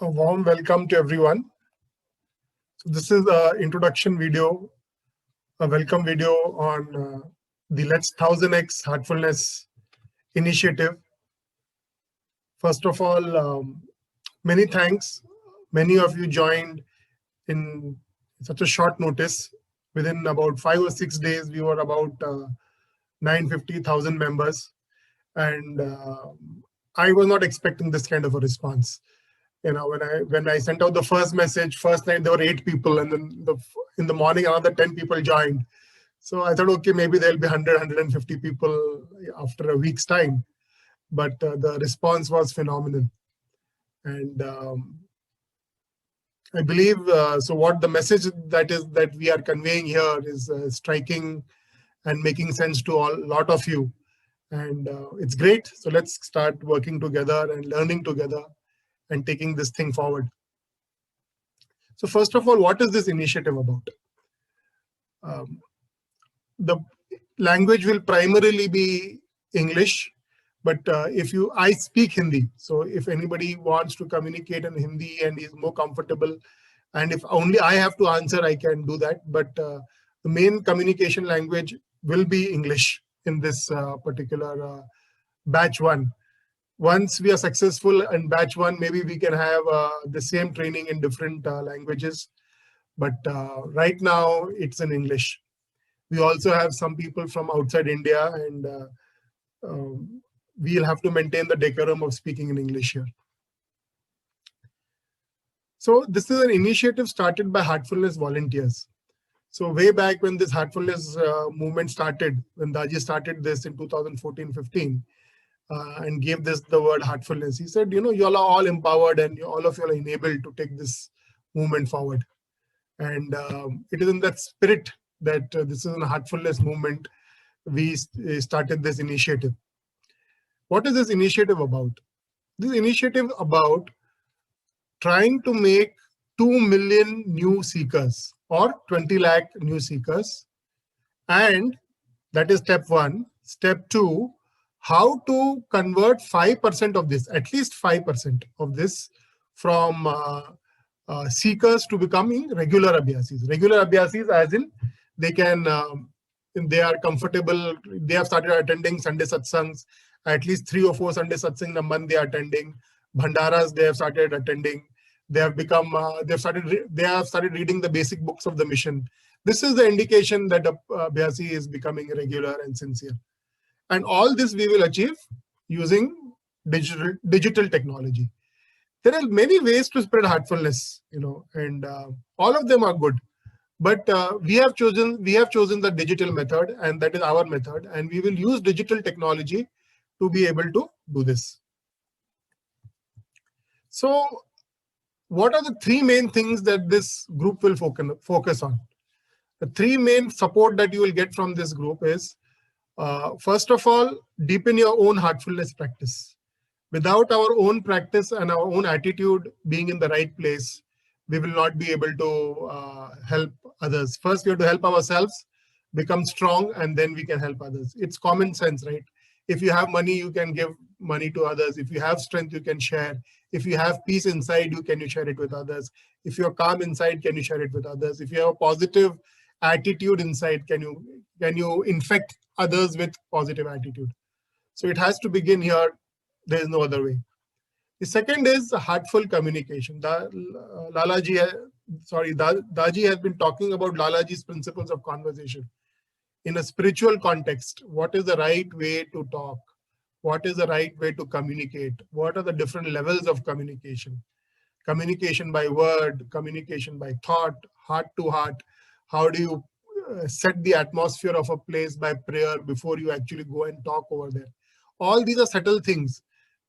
A warm welcome to everyone. So this is an introduction video, a welcome video on the Let's 1000x Heartfulness initiative. First of all, many thanks. Many of you joined in such a short notice. Within about 5 or 6 days, we were about 950,000 members. And I was not expecting this kind of a response. When I sent out the first message, first night there were 8 people, and then in the morning another 10 people joined. So I thought, okay, maybe there'll be 100, 150 people after a week's time. But the response was phenomenal. And I believe, so what the message that we are conveying here is striking and making sense to a lot of you. And it's great. So let's start working together and learning together and taking this thing forward. So first of all, what is this initiative about? The language will primarily be English, but I speak Hindi. So if anybody wants to communicate in Hindi and is more comfortable, and if only I have to answer, I can do that. But the main communication language will be English in this particular batch 1. Once we are successful in batch 1, maybe we can have the same training in different languages. But right now, it's in English. We also have some people from outside India, and we'll have to maintain the decorum of speaking in English here. So this is an initiative started by Heartfulness volunteers. So way back when this Heartfulness movement started, when Daji started this in 2014-15, and gave this the word heartfulness. He said, you all are all empowered and all of you are enabled to take this movement forward. And it is in that spirit that this is a heartfulness movement. We started this initiative. What is this initiative about? This initiative about trying to make 2 million new seekers or 20 lakh new seekers. And that is step 1. Step 2, how to convert 5% of this, at least 5% of this, from seekers to becoming regular abhyasis. Regular abhyasis as in they are comfortable, they have started attending Sunday satsangs, at least 3 or 4 Sunday satsangs a month they are attending. Bhandaras they have started attending. They have become, they have started reading the basic books of the mission. This is the indication that a abhyasi is becoming regular and sincere. And all this we will achieve using digital technology. There are many ways to spread heartfulness, and all of them are good. But we have chosen the digital method, and that is our method. And we will use digital technology to be able to do this. So what are the 3 main things that this group will focus on? The 3 main support that you will get from this group is, first of all, deepen your own heartfulness practice. Without our own practice and our own attitude being in the right place, we will not be able to help others. First, we have to help ourselves, become strong, and then we can help others. It's common sense, right? If you have money, you can give money to others. If you have strength, you can share. If you have peace inside you, can you share it with others? If you're calm inside, can you share it with others? If you have a positive attitude inside, can you infect others with positive attitude? So it has to begin here. There is no other way. The second is heartful communication. Daji has been talking about Lalaji's principles of conversation. In a spiritual context, what is the right way to talk? What is the right way to communicate? What are the different levels of communication? Communication by word, communication by thought, heart to heart. How do you set the atmosphere of a place by prayer before you actually go and talk over there? All these are subtle things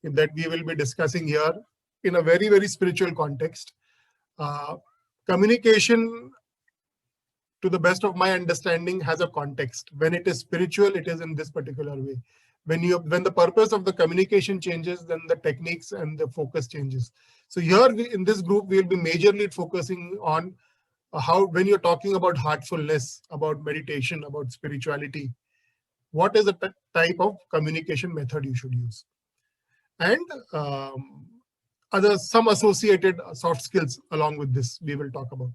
that we will be discussing here in a very, very spiritual context. Communication, to the best of my understanding, has a context. When it is spiritual, it is in this particular way. When the purpose of the communication changes, then the techniques and the focus changes. So here in this group, we will be majorly focusing on how, when you're talking about heartfulness, about meditation, about spirituality, what is the type of communication method you should use. And some associated soft skills along with this we will talk about.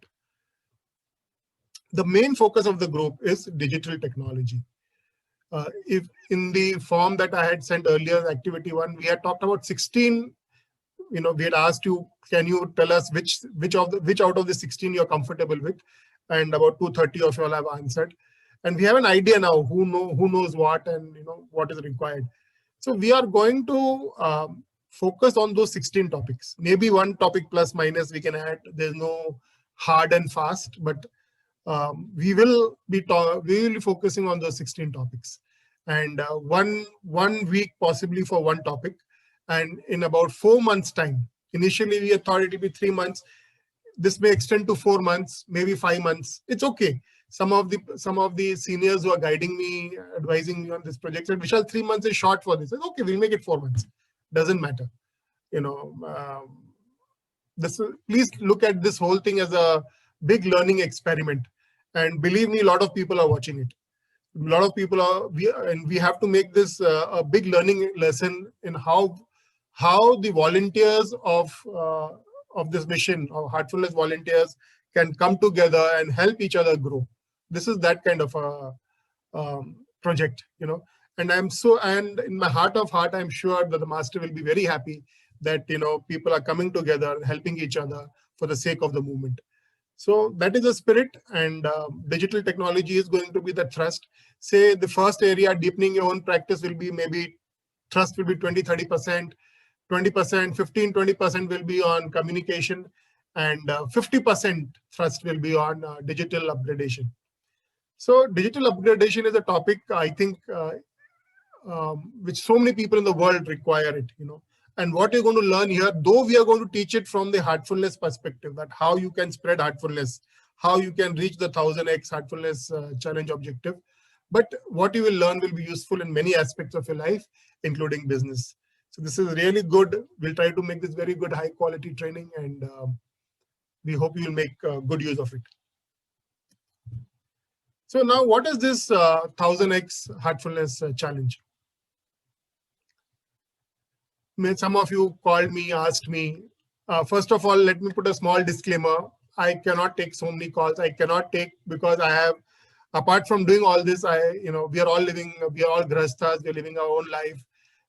The main focus of the group is digital technology. If in the form that I had sent earlier, activity 1, we had talked about 16. We had asked you, can you tell us which out of the 16 you're comfortable with, and about 230 of you all have answered, and we have an idea now who knows what, and what is required. So we are going to focus on those 16 topics. Maybe one topic plus minus we can add. There's no hard and fast, but we will be focusing on those 16 topics, and one week possibly for one topic. And in about 4 months time, initially we thought it would be 3 months. This may extend to 4 months, maybe 5 months. It's okay. Some of the seniors who are guiding me, advising me on this project said, Vishal, 3 months is short for this. I said, okay, we'll make it 4 months. Doesn't matter. Please look at this whole thing as a big learning experiment. And believe me, a lot of people are watching it. A lot of people are, and we have to make this a big learning lesson in how the volunteers of this mission, or Heartfulness volunteers, can come together and help each other grow. This is that kind of a project, And and in my heart of heart, I'm sure that the master will be very happy that people are coming together and helping each other for the sake of the movement. So that is the spirit, and digital technology is going to be the thrust. Say the first area, deepening your own practice, will be maybe thrust will be 20-30%, 20%, 15-20% will be on communication, and 50% thrust will be on digital upgradation. So digital upgradation is a topic, I think, which so many people in the world require it, And what you're going to learn here, though we are going to teach it from the Heartfulness perspective, that how you can spread heartfulness, how you can reach the 1000x Heartfulness challenge objective. But what you will learn will be useful in many aspects of your life, including business. So this is really good. We'll try to make this very good, high quality training, and we hope you will make good use of it. So now, what is this 1000x Heartfulness challenge? Some of you called me, asked me. First of all, let me put a small disclaimer. I cannot take so many calls. I cannot take, because I have, apart from doing all this, we are all grahasthas, we are living our own life.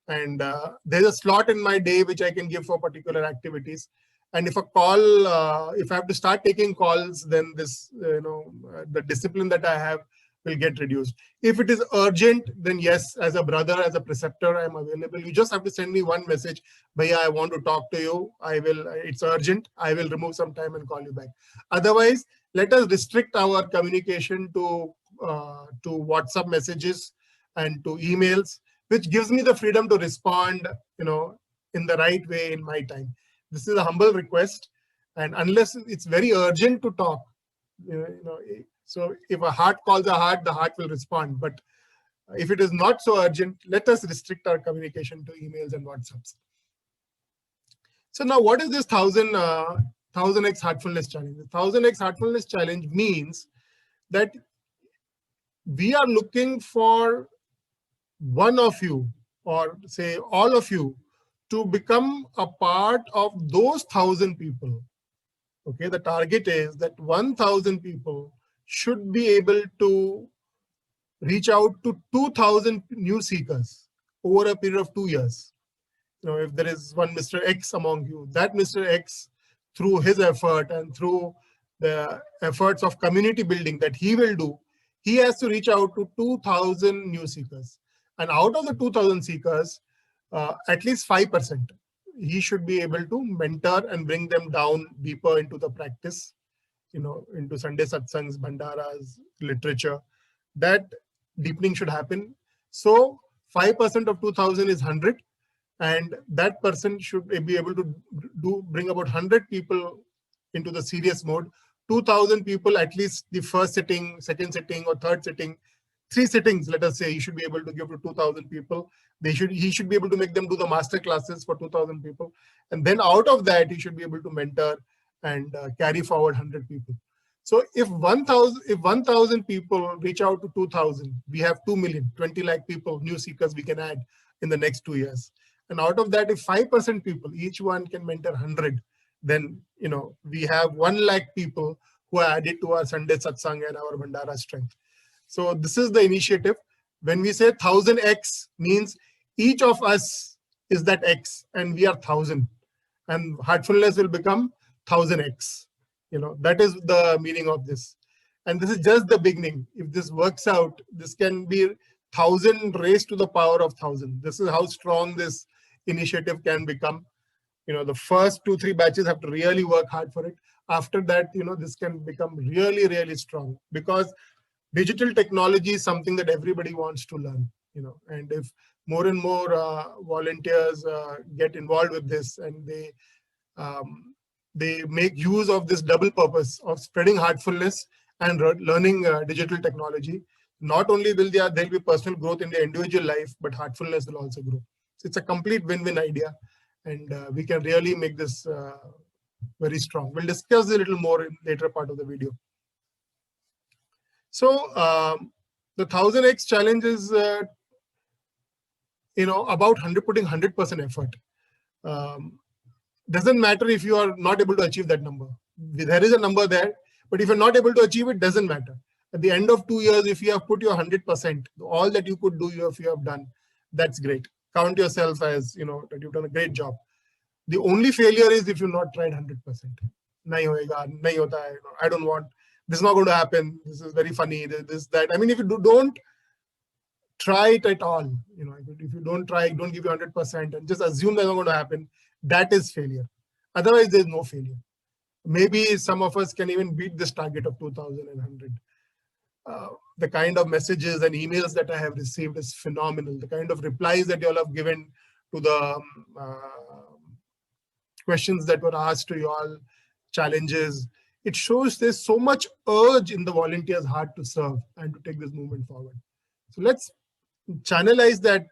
And there's a slot in my day which I can give for particular activities. And if if I have to start taking calls, then this, the discipline that I have will get reduced. If it is urgent, then yes, as a brother, as a preceptor, I'm available. You just have to send me one message. Bhaiya, I want to talk to you. It's urgent. I will remove some time and call you back. Otherwise, let us restrict our communication to WhatsApp messages and to emails, which gives me the freedom to respond, in the right way in my time. This is a humble request. And unless it's very urgent to talk, so if a heart calls a heart, the heart will respond. But if it is not so urgent, let us restrict our communication to emails and WhatsApps. So now, what is this 1000x Heartfulness Challenge? The 1000x Heartfulness Challenge means that we are looking for one of you, or say all of you, to become a part of those 1000 people. Okay, the target is that 1000 people should be able to reach out to 2000 new seekers over a period of 2 years. If there is one Mr. X among you, that Mr. X, through his effort and through the efforts of community building that he will do, he has to reach out to 2000 new seekers. And out of the 2000 seekers, at least 5%, he should be able to mentor and bring them down deeper into the practice, into Sunday satsangs, bhandaras, literature. That deepening should happen. So 5% of 2000 is 100. And that person should be able to bring about 100 people into the serious mode. 2000 people, at least the first sitting, second sitting, or third sitting, 3 sittings, let us say, he should be able to give to 2000 people. He should be able to make them do the master classes for 2000 people. And then out of that, he should be able to mentor and carry forward 100 people. So if 1000 people reach out to 2000, we have 2 million, 20 lakh people, new seekers we can add in the next 2 years. And out of that, if 5% people, each one can mentor 100, then we have 1 lakh people who are added to our Sunday satsang and our Bhandara strength. So this is the initiative. When we say 1000x, means each of us is that X, and we are 1000, and Heartfulness will become 1000x. That is the meaning of this. And this is just the beginning. If this works out, this can be 1000 raised to the power of 1000. This is how strong this initiative can become. The first 2-3 batches have to really work hard for it. After that, this can become really, really strong, because digital technology is something that everybody wants to learn. And if more and more volunteers get involved with this, and they make use of this double purpose of spreading heartfulness and learning digital technology, not only will there'll be personal growth in their individual life, but heartfulness will also grow. So it's a complete win-win idea, and we can really make this very strong. We'll discuss a little more in later part of the video. So the 1000x challenge is, about putting 100% effort. Doesn't matter if you are not able to achieve that number. There is a number there, but if you're not able to achieve it, doesn't matter. At the end of 2 years, if you have put your 100%, all that you could do, if you have done, that's great. Count yourself as, that you've done a great job. The only failure is if you've not tried 100%. Nahi hoega, nahi hota hai, I don't want, this is not going to happen. This is very funny, this, that. I mean, if you don't try it at all, if you don't try, don't give you 100% and just assume that's not going to happen, that is failure. Otherwise, there's no failure. Maybe some of us can even beat this target of 2100. The kind of messages and emails that I have received is phenomenal. The kind of replies that you all have given to the questions that were asked to you all, challenges, it shows there's so much urge in the volunteers' heart to serve and to take this movement forward. So let's channelize that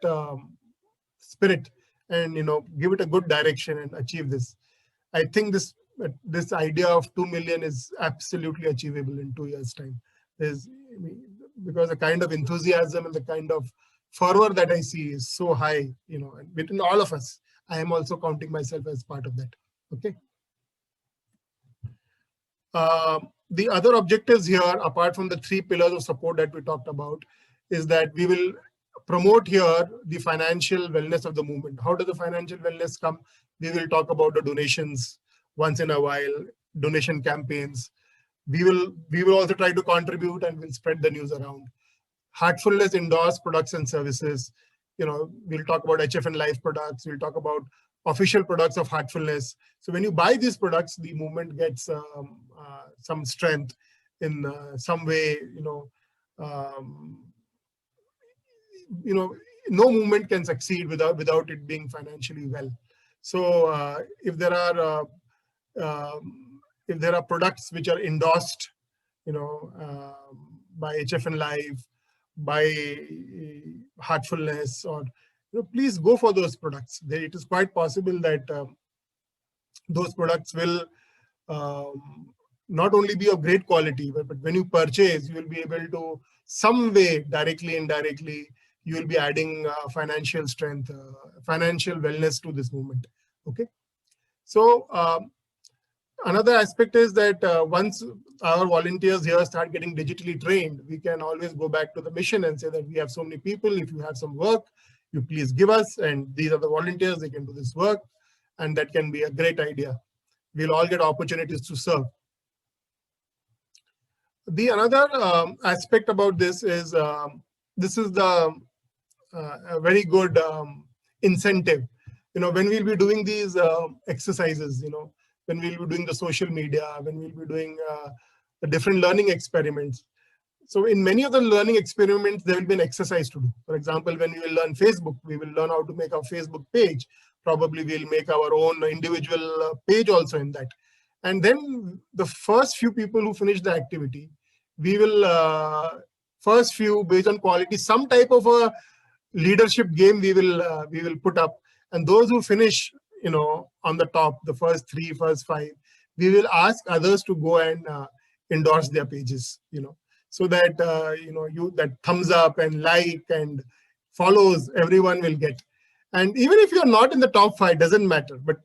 spirit and give it a good direction and achieve this. I think this idea of 2 million is absolutely achievable in 2 years' time. Because the kind of enthusiasm and the kind of fervor that I see is so high, and between all of us. I am also counting myself as part of that. Okay. The other objectives here, apart from the 3 pillars of support that we talked about, is that we will promote here the financial wellness of the movement. How does the financial wellness come? We will talk about the donations once in a while, donation campaigns. We will also try to contribute, and we'll spread the news around. Heartfulness endorsed products and services. We'll talk about HFN Life products. We'll talk about official products of Heartfulness. So when you buy these products, the movement gets some strength in some way. No movement can succeed without it being financially well. So if there are products which are endorsed, by HFN Life, by Heartfulness, or please go for those products. It is quite possible that those products will not only be of great quality, but when you purchase, you will be able to some way, directly, indirectly, you will be adding financial strength, financial wellness to this movement. Okay. So another aspect is that once our volunteers here start getting digitally trained, we can always go back to the mission and say that we have so many people. If you have some work, you please give us, and these are the volunteers, they can do this work, and that can be a great idea. We'll all get opportunities to serve. The another aspect about this is this is the a very good incentive. When we'll be doing these exercises, when we'll be doing the social media, when we'll be doing the different learning experiments. So in many of the learning experiments, there will be an exercise to do. For example, when we will learn Facebook, we will learn how to make our Facebook page. Probably we'll make our own individual page also in that. And then the first few people who finish the activity, we will, first few based on quality, some type of a leadership game we will put up. And those who finish, on the top, the first 3, first 5, we will ask others to go and endorse their pages, so that, that thumbs up and like and follows everyone will get. And even if you're not in the top 5, doesn't matter. But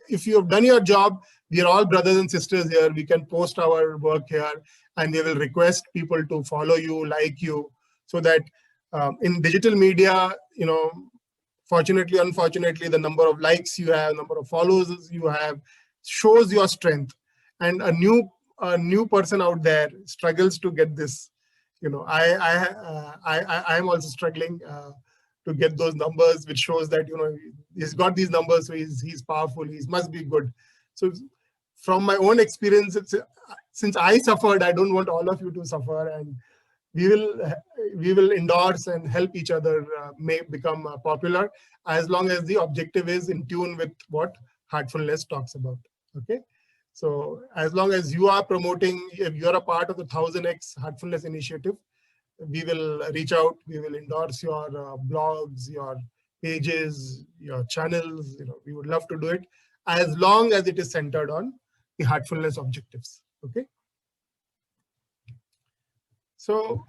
if you have done your job, we are all brothers and sisters here. We can post our work here, and we will request people to follow you, like you, so that in digital media, fortunately, unfortunately, the number of likes you have, number of followers you have, shows your strength. And a new person out there struggles to get this. I'm also struggling to get those numbers, which shows that he's got these numbers, so he's powerful. He must be good. So from my own experience, since I suffered, I don't want all of you to suffer, and we will endorse and help each other may become popular, as long as the objective is in tune with what Heartfulness talks about. Okay, so as long as you are promoting, if you're a part of the 1000x Heartfulness initiative, we will reach out, we will endorse your blogs, your pages, your channels. We would love to do it, as long as it is centered on the Heartfulness objectives. Okay. So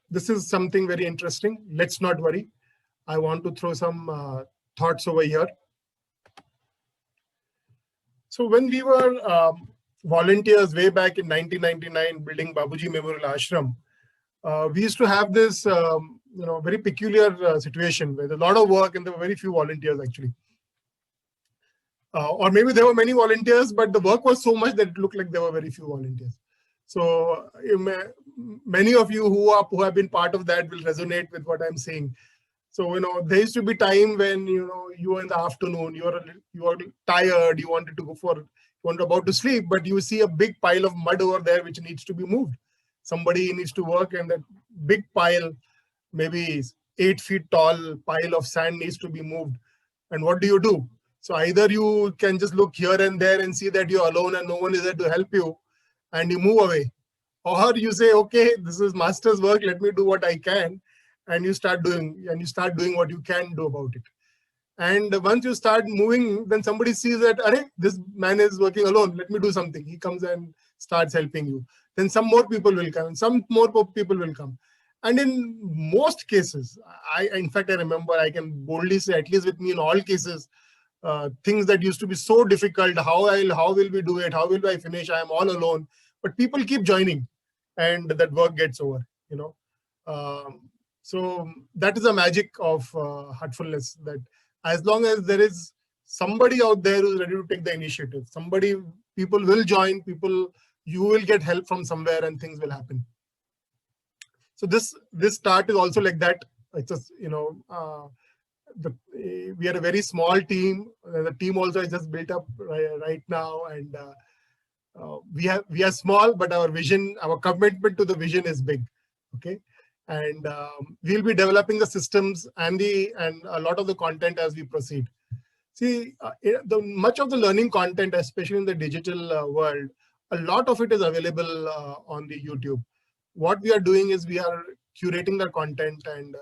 this is something very interesting. Let's not worry. I want to throw some thoughts over here. So when we were volunteers way back in 1999, building Babuji Memorial Ashram, we used to have this very peculiar situation where there's a lot of work and there were very few volunteers actually. Or maybe there were many volunteers, but the work was so much that it looked like there were very few volunteers. So many of you who have been part of that will resonate with what I'm saying. So there used to be time when you were in the afternoon, you were tired, you wanted to about to sleep, but you see a big pile of mud over there which needs to be moved. Somebody needs to work, and that big pile, maybe 8 feet tall pile of sand, needs to be moved. And what do? So either you can just look here and there and see that you're alone and no one is there to help you, and you move away. Or you say, okay, this is master's work, let me do what I can. And you start doing what you can do about it. And once you start moving, then somebody sees that, this man is working alone, let me do something. He comes and starts helping you. Then some more people will come, and some more people will come. And in most cases, in fact, I remember, I can boldly say, at least with me in all cases, things that used to be so difficult, how will we do it? How will I finish? I am all alone. But people keep joining, and that work gets over, So that is the magic of Heartfulness, that as long as there is somebody out there who's ready to take the initiative, people will join, you will get help from somewhere, and things will happen. So this start is also like that. It's just, we are a very small team. The team also is just built up right now, and we are small, but our vision, our commitment to the vision is big. Okay. And we'll be developing the systems and a lot of the content as we proceed. See, much of the learning content, especially in the digital world, a lot of it is available on the YouTube. What we are doing is we are curating the content and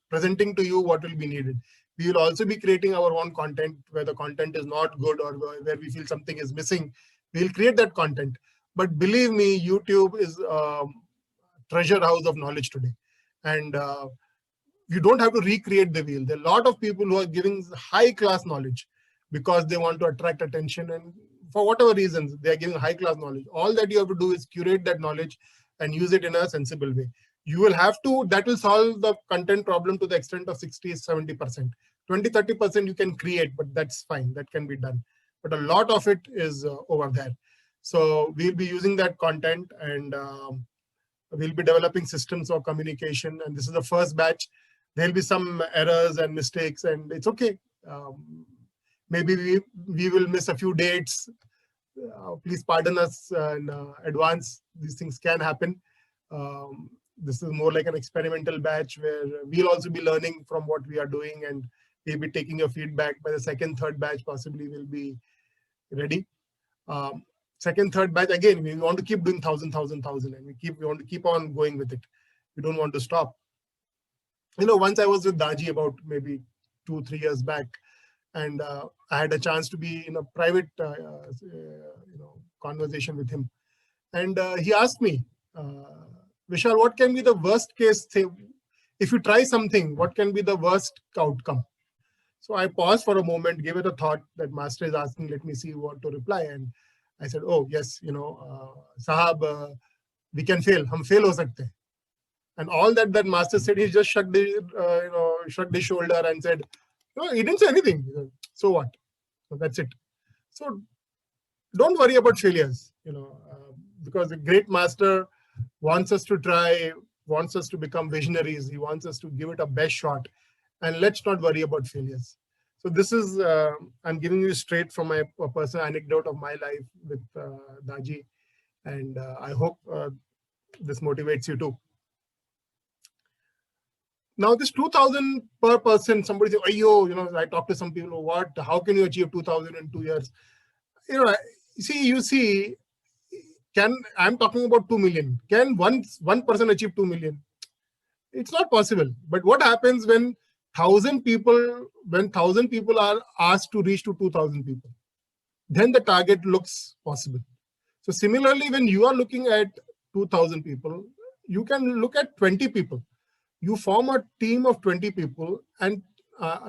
presenting to you what will be needed. We will also be creating our own content where the content is not good or where we feel something is missing. We will create that content. But believe me, YouTube is a treasure house of knowledge today. And you don't have to recreate the wheel. There are a lot of people who are giving high-class knowledge because they want to attract attention. And for whatever reasons, they are giving high-class knowledge. All that you have to do is curate that knowledge and use it in a sensible way. You will have to, that will solve the content problem to the extent of 60, 70%. 20, 30% you can create, but that's fine. That can be done. But a lot of it is over there. So we'll be using that content, and we'll be developing systems of communication. And this is the first batch. There'll be some errors and mistakes, and it's okay. Maybe we will miss a few dates. Please pardon us in advance. These things can happen. This is more like an experimental batch where we'll also be learning from what we are doing, and we'll be taking your feedback. By the second, third batch, possibly we'll be ready. Second, third batch, again, we want to keep doing 1,000, and we want to keep on going with it. We don't want to stop. Once I was with Daji about maybe 2-3 years back, and I had a chance to be in a private, conversation with him. And he asked me, Vishal, what can be the worst case thing if you try something, what can be the worst outcome? So I paused for a moment, gave it a thought that master is asking, let me see what to reply. And I said, oh, yes, Sahab, we can fail. Hum fail ho sakte hain. And all that master said, he just shrugged his shoulder and said, no, he didn't say anything. He said, so what? So that's it. So don't worry about failures, because a great master wants us to try, wants us to become visionaries. He wants us to give it a best shot. And let's not worry about failures. So this is, I'm giving you straight from my personal anecdote of my life with Daji. And I hope this motivates you too. Now this 2,000 per person, somebody say, oh, I talked to some people, how can you achieve 2,000 in 2 years? You see, I'm talking about 2 million. Can one person achieve 2 million? It's not possible. But what happens when 1,000 people are asked to reach to 2,000 people? Then the target looks possible. So similarly, when you are looking at 2,000 people, you can look at 20 people. You form a team of 20 people and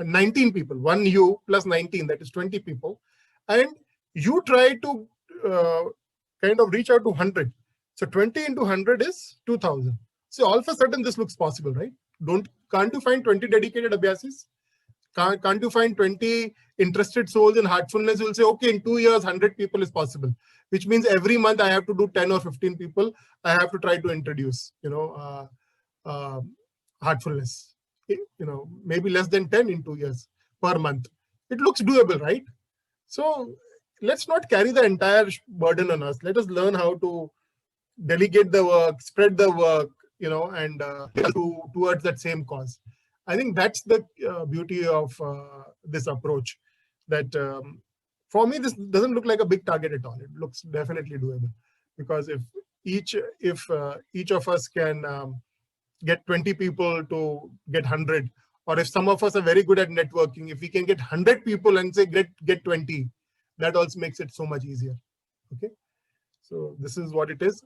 19 people, one you plus 19, that is 20 people. And you try to kind of reach out to 100. So 20 into 100 is 2,000. So all of a sudden, this looks possible, right? Can't you find 20 dedicated Abhyasis? Can't you find 20 interested souls in heartfulness? You'll say, okay, in 2 years, 100 people is possible, which means every month I have to do 10 or 15 people. I have to try to introduce, heartfulness, maybe less than 10 in 2 years per month. It looks doable, right? So let's not carry the entire burden on us. Let us learn how to delegate the work, spread the work, and towards that same cause. I think that's the beauty of this approach. That for me, this doesn't look like a big target at all. It looks definitely doable, because if each of us can get 20 people to get 100, or if some of us are very good at networking, if we can get 100 people and say get 20, that also makes it so much easier. Okay, so this is what it is.